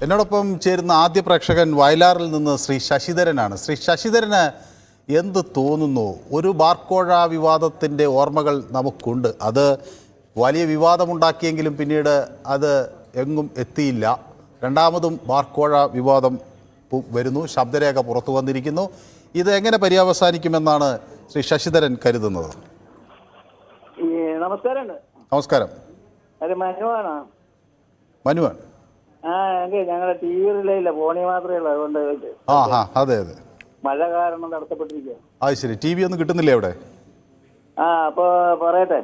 എന്നോടൊപ്പം ചേരുന്ന ആദ്യ പ്രേക്ഷകൻ വയലാറിൽ നിന്ന് ശ്രീ ശശിധരനാണ്. ശ്രീ ശശിധരന് എന്ത് തോന്നുന്നു? ഒരു ബാർക്കോഴ വിവാദത്തിൻ്റെ ഓർമ്മകൾ നമുക്കുണ്ട്. അത് വലിയ വിവാദമുണ്ടാക്കിയെങ്കിലും പിന്നീട് അത് എങ്ങും എത്തിയില്ല. രണ്ടാമതും ബാർക്കോഴ വിവാദം വരുന്നു, ശബ്ദരേഖ പുറത്തു വന്നിരിക്കുന്നു. ഇത് എങ്ങനെ പര്യവസാനിക്കുമെന്നാണ് ശ്രീ ശശിധരൻ കരുതുന്നത്? നമസ്കാരം. മനുവാണ്. ഞങ്ങളുടെ ടി വി റിലേയില്ല, ഫോണി മാത്രമേ ഉള്ളൂ. അതുകൊണ്ട് അതെ മഴ കാരണം തടസ്സപ്പെട്ടിരിക്കുക. അത് ശരി. ടി വി ഒന്നും കിട്ടുന്നില്ലേ അവിടെ? അപ്പൊ പറയട്ടെ,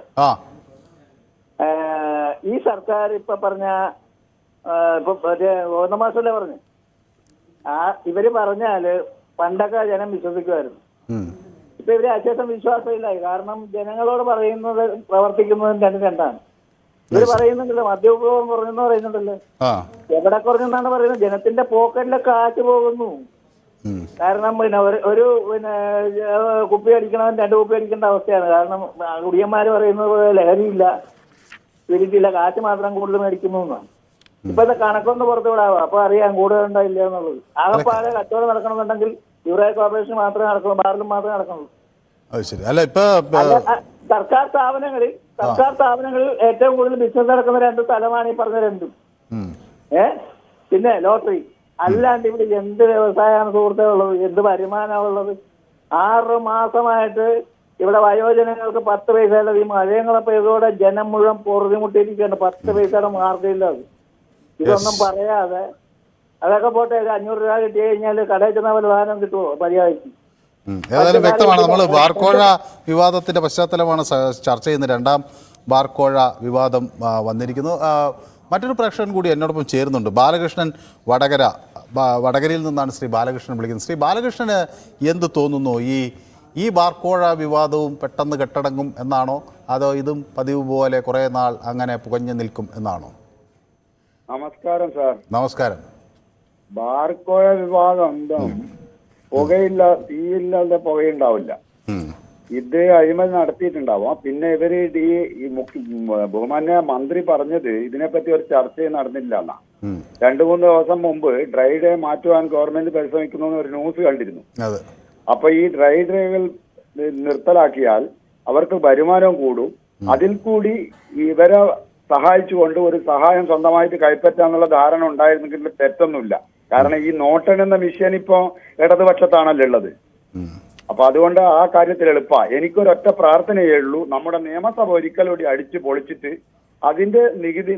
ഈ സർക്കാർ ഇപ്പൊ പറഞ്ഞ ഇപ്പൊ ഓർമ്മ മാസമല്ലേ പറഞ്ഞു, ഇവര് പറഞ്ഞാല് പണ്ടൊക്കെ ജനം വിശ്വസിക്കുമായിരുന്നു. ഇപ്പൊ ഇവര് അശേഷം വിശ്വാസമില്ലായി. കാരണം ജനങ്ങളോട് പറയുന്നത് പ്രവർത്തിക്കുന്നതും രണ്ടാണ്. ഇവര് പറയുന്നുണ്ടല്ലോ, മദ്യോപഭോഗം കുറഞ്ഞെന്ന് പറയുന്നുണ്ടല്ലോ. എവിടെ കുറഞ്ഞെന്നാണ് പറയുന്നത്? ജനത്തിന്റെ പോക്കറ്റിലെ കാറ്റ് പോകുന്നു. കാരണം ഒരു കുപ്പി അടിക്കണവൻ 2 കുപ്പി അടിക്കേണ്ട അവസ്ഥയാണ്. കാരണം കുടിയന്മാര് പറയുന്നത് പോലെ ലഹരിയില്ല, സ്പിരിറ്റില്ല, കാറ്റ് മാത്രം കൂടുതൽ മേടിക്കുന്നു എന്നാണ്. ഇപ്പഴത്തെ കണക്കൊന്ന് പുറത്തു വിടാവുക, അപ്പൊ അറിയാം കൂടുതൽ ഉണ്ടോ ഇല്ല എന്നുള്ളത്. ആകെപ്പാടെ കച്ചവടം നടക്കണമെന്നുണ്ടെങ്കിൽ യൂറോ കോർപ്പറേഷൻ മാത്രമേ നടക്കുള്ളൂ, ബാറിലും മാത്രമേ നടക്കുള്ളൂ. സർക്കാർ സ്ഥാപനങ്ങളിൽ ഏറ്റവും കൂടുതൽ ബിസിനസ് നടക്കുന്ന 2 സ്ഥലമാണ് ഈ പറഞ്ഞ രണ്ടും. പിന്നെ ലോട്ടറി. അല്ലാണ്ട് ഇവിടെ എന്ത് വ്യവസായമാണ് സുഹൃത്തേ ഉള്ളത്? എന്ത് വരുമാനമാണ് ഉള്ളത്? 6 മാസമായിട്ട് ഇവിടെ വയോജനങ്ങൾക്ക് 10 പൈസയുടെ ഈ മഴയങ്ങളപ്പോ ഇതോടെ ജനം മുഴുവൻ പൊറുതിമുട്ടിയിരിക്കുകയാണ്. 10 പൈസയുടെ മാർഗ്ഗമില്ല. അത് ഇതൊന്നും പറയാതെ അതൊക്കെ പോട്ടെ, 500 രൂപ കിട്ടി കഴിഞ്ഞാൽ കടയിൽ ചെന്നാൽ വല്ല സാധനം കിട്ടുമോ മര്യാദയ്ക്ക്? ഏതായാലും വ്യക്തമാണ്. നമ്മൾ ബാർക്കോഴ വിവാദത്തിന്റെ പശ്ചാത്തലമാണ് ചർച്ച ചെയ്യുന്നത്. 2ാം ബാർക്കോഴ വിവാദം വന്നിരിക്കുന്നു. മറ്റൊരു പ്രേക്ഷകൻ കൂടി എന്നോടൊപ്പം ചേരുന്നുണ്ട്, ബാലകൃഷ്ണൻ വടകരയിൽ നിന്നാണ് ശ്രീ ബാലകൃഷ്ണൻ വിളിക്കുന്നത്. ശ്രീ ബാലകൃഷ്ണന് എന്ത് തോന്നുന്നു? ഈ ബാർക്കോഴ വിവാദവും പെട്ടെന്ന് കെട്ടടങ്ങും എന്നാണോ, അതോ ഇതും പതിവ് പോലെ കുറേ നാൾ അങ്ങനെ പുകഞ്ഞു നിൽക്കും എന്നാണോ? നമസ്കാരം സാർ. നമസ്കാരം. ബാർക്കോഴ വിവാദം പുകയില്ല, തീയില്ലാതെ പുകയുണ്ടാവില്ല. ഇത് അഴിമതി നടത്തിയിട്ടുണ്ടാവാം. പിന്നെ ഇവര് ഈ ബഹുമാന്യ മന്ത്രി പറഞ്ഞത് ഇതിനെപ്പറ്റി ഒരു ചർച്ച നടന്നില്ല എന്നാ. 2-3 ദിവസം മുമ്പ് ഡ്രൈ ഡേ മാറ്റുവാൻ ഗവൺമെന്റ് പരിശ്രമിക്കുന്നു ഒരു ന്യൂസ് കണ്ടിരുന്നു. അപ്പൊ ഈ ഡ്രൈ ഡേകൾ നിർത്തലാക്കിയാൽ അവർക്ക് വരുമാനം കൂടും. അതിൽ കൂടി ഇവരെ സഹായിച്ചുകൊണ്ട് ഒരു സഹായം സ്വന്തമായിട്ട് കൈപ്പറ്റാന്നുള്ള ധാരണ ഉണ്ടായിരുന്നെങ്കിൽ തെറ്റൊന്നുമില്ല. കാരണം ഈ നോട്ടെണ്ണുന്ന മിഷൻ ഇപ്പോ ഇടതുപക്ഷത്താണല്ലോ ഉള്ളത്. അപ്പൊ അതുകൊണ്ട് ആ കാര്യത്തിൽ എളുപ്പമാണ്. എനിക്കൊരൊറ്റ പ്രാർത്ഥനയേ ഉള്ളൂ, നമ്മുടെ നിയമസഭ ഒരിക്കലൂടി അടിച്ചു പൊളിച്ചിട്ട് അതിന്റെ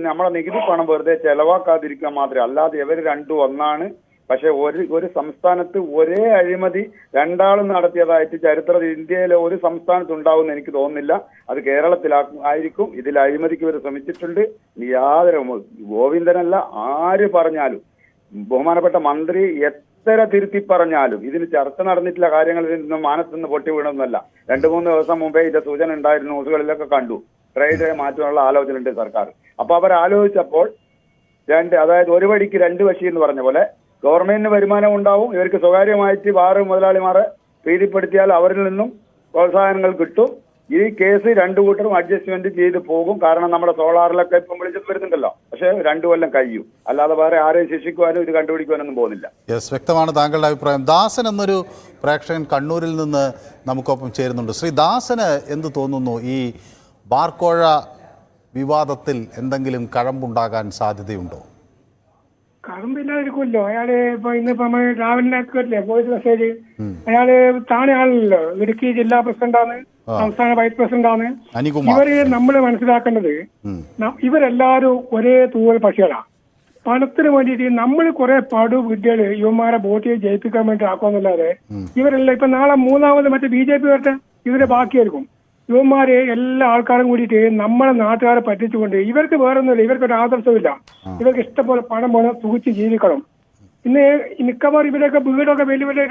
നമ്മുടെ നികുതി പണം വെറുതെ ചെലവാക്കാതിരിക്കാൻ മാത്രമേ. അല്ലാതെ ഇവർ രണ്ടും ഒന്നാണ്. പക്ഷെ ഒരു സംസ്ഥാനത്ത് ഒരേ അഴിമതി 2 ആളും നടത്തിയതായിട്ട് ചരിത്രത്തിൽ ഇന്ത്യയിലെ ഒരു സംസ്ഥാനത്ത് ഉണ്ടാവുമെന്ന് എനിക്ക് തോന്നുന്നില്ല. അത് കേരളത്തിലായിരിക്കും. ഇതിൽ അഴിമതിക്ക് ഇവർ ശ്രമിച്ചിട്ടുണ്ട്. യാതൊരു ഗോവിന്ദനല്ല, ആര് പറഞ്ഞാലും ബഹുമാനപ്പെട്ട മന്ത്രി എത്ര തിരുത്തി പറഞ്ഞാലും ഇതിന് ചർച്ച നടന്നിട്ടുള്ള കാര്യങ്ങളിൽ നിന്നും മാനത്തുനിന്ന് പൊട്ടി വീണൊന്നുമല്ല. 2-3 ദിവസം മുമ്പേ ഇതിന്റെ സൂചന ഉണ്ടായിരുന്നു, ന്യൂസുകളിലൊക്കെ കണ്ടു. ഡ്രൈ ഡേ മാറ്റാനുള്ള ആലോചന ഉണ്ട് സർക്കാർ. അപ്പൊ അവർ ആലോചിച്ചപ്പോൾ അതായത് ഒരു വടിക്ക് 2 വശി എന്ന് പറഞ്ഞ പോലെ ഗവൺമെന്റിന് വരുമാനം ഉണ്ടാവും. ഇവർക്ക് സ്വകാര്യമായിട്ട് ബാർ മുതലാളിമാരെ പ്രീതിപ്പെടുത്തിയാൽ അവരിൽ നിന്നും പ്രോത്സാഹനങ്ങൾ കിട്ടും. ഈ കേസ് 2 കൂട്ടരും അഡ്ജസ്റ്റ്മെന്റ് ചെയ്ത് പോകും. കാരണം നമ്മുടെ സോളാറിലൊക്കെ ഇപ്പം വിളിച്ചിട്ട് വരുന്നുണ്ടല്ലോ. പക്ഷെ 2 കൊല്ലം കഴിയും. അല്ലാതെ വേറെ ആരെയും ശിക്ഷിക്കുവാനും ഇത് കണ്ടുപിടിക്കുവാനൊന്നും പോകുന്നില്ല. വ്യക്തമാണ് താങ്കളുടെ അഭിപ്രായം. ദാസൻ എന്നൊരു പ്രേക്ഷകൻ കണ്ണൂരിൽ നിന്ന് നമുക്കൊപ്പം ചേരുന്നുണ്ട്. ശ്രീ ദാസന് എന്ത് തോന്നുന്നു? ഈ ബാർക്കോഴ വിവാദത്തിൽ എന്തെങ്കിലും കഴമ്പുണ്ടാകാൻ സാധ്യതയുണ്ടോ? കഴമ്പില്ലാതിരിക്കുമല്ലോ. അയാള് ഇന്നിപ്പോ നമ്മൾ രാവിലെ വോയിസ് മെസ്സേജ്, അയാള് താണ ആളല്ലോ, ഇടുക്കി ജില്ലാ പ്രസിഡന്റാണ്, സംസ്ഥാന വൈസ് പ്രസിഡന്റാണ്. ഇവര് നമ്മൾ മനസ്സിലാക്കേണ്ടത്, ഇവരെല്ലാരും ഒരേ തൂവൽ പക്ഷികളാണ്. പണത്തിന് വേണ്ടിയിട്ട് നമ്മൾ കുറെ വിദ്യകള് യുവമാരെ വോട്ട് ചെയ്ത് ജയിപ്പിക്കാൻ വേണ്ടി ആക്കുമെന്നല്ലാതെ ഇവരെല്ലാം ഇപ്പൊ നാളെ 3ാമത് മറ്റേ BJP വരട്ടെ, ഇവരെ ബാക്കിയായിരിക്കും. യുവമാരെ എല്ലാ ആൾക്കാരും കൂടിയിട്ട് നമ്മളെ നാട്ടുകാരെ പറ്റിച്ചുകൊണ്ട് ഇവർക്ക് വേറൊന്നുമില്ല, ഇവർക്കൊരു ആദർശമില്ല. ഇവർക്ക് ഇഷ്ടംപോലെ പണം വേണം, സൂക്ഷിച്ച് ജീവിക്കണം. ഇന്ന് മിക്കവാറും ഇവരൊക്കെ വീടൊക്കെ വലിയ വലിയ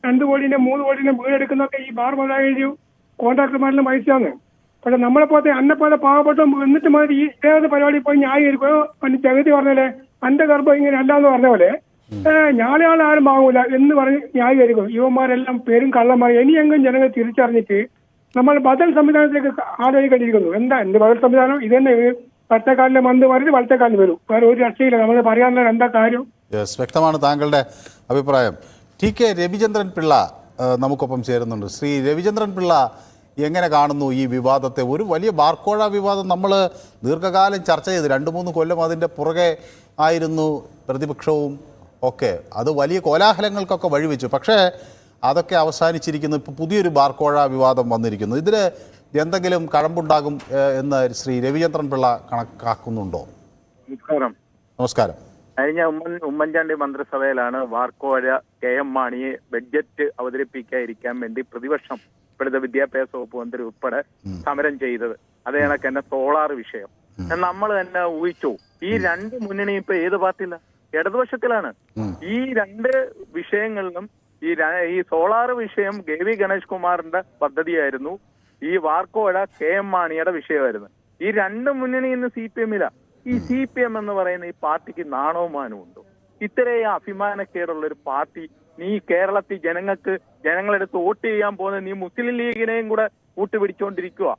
2 കോടിന്റെ 3 കോടിന്റെ വീടെടുക്കുന്നൊക്കെ ഈ ബാർ മുതലാളിയും കോൺട്രാക്ടർമാരെല്ലാം പൈസയാണ്. പക്ഷെ നമ്മളെപ്പോലത്തെ അന്നെപ്പോലെ പാവപ്പെട്ട എന്നിട്ട് മതി ഈ ഏത് പരിപാടി പോയി ന്യായീകരിക്കും. ജഗതി പറഞ്ഞല്ലേ, എന്റെ ഗർഭം ഇങ്ങനെ അല്ലാന്ന് പറഞ്ഞ പോലെ ഞാളെ ആരും വാങ്ങൂല എന്ന് പറഞ്ഞ് ന്യായീകരിക്കും. യുവമാരെല്ലാം പേരും കള്ളന്മാർ. ഇനിയെങ്കിലും ജനങ്ങൾ തിരിച്ചറിഞ്ഞിട്ട് നമ്മൾ ബദൽ സംവിധാനത്തിലേക്ക് ആലോചിക്കേണ്ടിയിരിക്കുന്നു. എന്ത് ബദൽ സംവിധാനം? ഇത് തന്നെ വലത്തേക്കാലിലെ മന്ത് വരും, വലത്തേക്കാലിൽ വരും. വേറെ ഒരു രക്ഷയില്ല. നമ്മൾ പറയാനുള്ള എന്താ കാര്യം? യെസ്, വ്യക്തമാണ് താങ്കളുടെ അഭിപ്രായം. ടി.കെ. രവിചന്ദ്രൻ പിള്ള നമുക്കൊപ്പം ചേരുന്നുണ്ട്. ശ്രീ രവിചന്ദ്രൻ പിള്ള എങ്ങനെ കാണുന്നു ഈ വിവാദത്തെ? ഒരു വലിയ ബാർക്കോഴ വിവാദം നമ്മൾ ദീർഘകാലം ചർച്ച ചെയ്ത് 2-3 കൊല്ലം അതിൻ്റെ പുറകെ ആയിരുന്നു പ്രതിപക്ഷവും ഒക്കെ. അത് വലിയ കോലാഹലങ്ങൾക്കൊക്കെ വഴിവെച്ചു. പക്ഷേ അതൊക്കെ അവസാനിച്ചിരിക്കുന്നു. ഇപ്പോൾ പുതിയൊരു ബാർക്കോഴ വിവാദം വന്നിരിക്കുന്നു. ഇതിന് എന്തെങ്കിലും കഴമ്പുണ്ടാകും എന്ന് ശ്രീ രവിചന്ദ്രൻ പിള്ള കണക്കാക്കുന്നുണ്ടോ? നമസ്കാരം. നമസ്കാരം. കഴിഞ്ഞ ഉമ്മൻചാണ്ടി മന്ത്രിസഭയിലാണ് വാർക്കോഴ കെ.എം. മാണിയെ ബഡ്ജറ്റ് അവതരിപ്പിക്കാതിരിക്കാൻ വേണ്ടി പ്രതിപക്ഷം, ഇപ്പോഴത്തെ വിദ്യാഭ്യാസ വകുപ്പ് മന്ത്രി ഉൾപ്പെടെ സമരം ചെയ്തത്. അതേ കണക്ക് തന്നെ സോളാർ വിഷയം നമ്മൾ തന്നെ ഊഹിച്ചു. ഈ രണ്ട് മുന്നണിയും ഇപ്പൊ ഏത് പാർട്ടിയില്ല? ഇടതുപക്ഷത്തിലാണ്. ഈ രണ്ട് വിഷയങ്ങളിലും ഈ സോളാർ വിഷയം ഗവി ഗണേഷ് കുമാറിന്റെ പദ്ധതിയായിരുന്നു. ഈ വാർക്കോഴ കെ.എം. മാണിയുടെ വിഷയമായിരുന്നു. ഈ രണ്ട് മുന്നണി ഇന്ന് CPM-ലാ. ഈ CPM എന്ന് പറയുന്ന ഈ പാർട്ടിക്ക് നാണവും മാനവും ഉണ്ടോ? ഇത്രയും അഭിമാനക്കേടുള്ള ഒരു പാർട്ടി നീ കേരളത്തിൽ ജനങ്ങളെടുത്ത് വോട്ട് ചെയ്യാൻ പോകുന്ന നീ മുസ്ലിം ലീഗിനെയും കൂടെ കൂട്ടുപിടിച്ചുകൊണ്ടിരിക്കുക.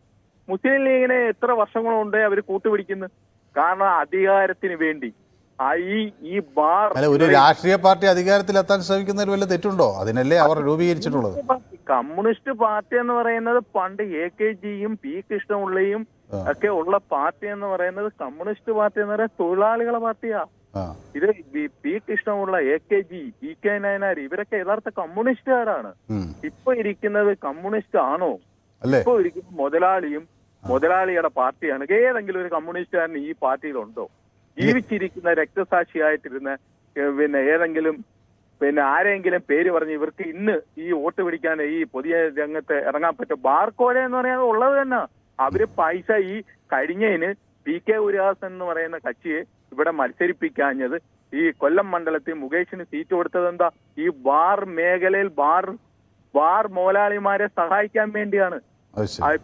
മുസ്ലിം ലീഗിനെ എത്ര വർഷങ്ങളുണ്ട് അവർ കൂട്ടുപിടിക്കുന്നു? കാരണം അധികാരത്തിന് വേണ്ടി ഈ ബാർ ഒരു രാഷ്ട്രീയ പാർട്ടി അധികാരത്തിലെത്താൻ ശ്രമിക്കുന്നതിൽ വല്ല തെറ്റുണ്ടോ? അതിനല്ലേ അവർ രൂപീകരിച്ചിട്ടുള്ളത്. കമ്മ്യൂണിസ്റ്റ് പാർട്ടി എന്ന് പറയുന്നത് പണ്ട് AK-ജിയും P. കൃഷ്ണപിള്ളയും ഒക്കെ ഉള്ള പാർട്ടി എന്ന് പറയുന്നത് കമ്മ്യൂണിസ്റ്റ് പാർട്ടി എന്ന് പറയുന്നത് തൊഴിലാളികളെ പാർട്ടിയാ. ഇത് P. കൃഷ്ണപിള്ള, AK-ജി, PK നായനാർ ഇവരൊക്കെ യഥാർത്ഥ കമ്മ്യൂണിസ്റ്റുകാരാണ്. ഇപ്പൊ ഇരിക്കുന്നത് കമ്മ്യൂണിസ്റ്റ് ആണോ? ഇപ്പൊ ഇരിക്കുന്നത് മുതലാളിയുടെ പാർട്ടിയാണ്. ഏതെങ്കിലും ഒരു കമ്മ്യൂണിസ്റ്റുകാരൻ ഈ പാർട്ടിയിലുണ്ടോ? ജീവിച്ചിരിക്കുന്ന രക്തസാക്ഷിയായിട്ടിരുന്ന ഏതെങ്കിലും ആരെങ്കിലും പേര് പറഞ്ഞ് ഇവർക്ക് ഇന്ന് ഈ വോട്ട് പിടിക്കാൻ ഈ പുതിയ രംഗത്ത് ഇറങ്ങാൻ പറ്റും? ബാർക്കോഴ എന്ന് പറയുന്നത് ഉള്ളത് തന്നെ. അവര് പൈസ ഈ കഴിഞ്ഞതിന് P.K. ഉരാസൻ എന്ന് പറയുന്ന കക്ഷിയെ ഇവിടെ മത്സരിപ്പിക്കാഞ്ഞത് ഈ കൊല്ലം മണ്ഡലത്തിൽ മുകേഷിന് സീറ്റ് കൊടുത്തത് എന്താ? ഈ ബാർ മേഖലയിൽ ബാർ മോലാളിമാരെ സഹായിക്കാൻ വേണ്ടിയാണ്.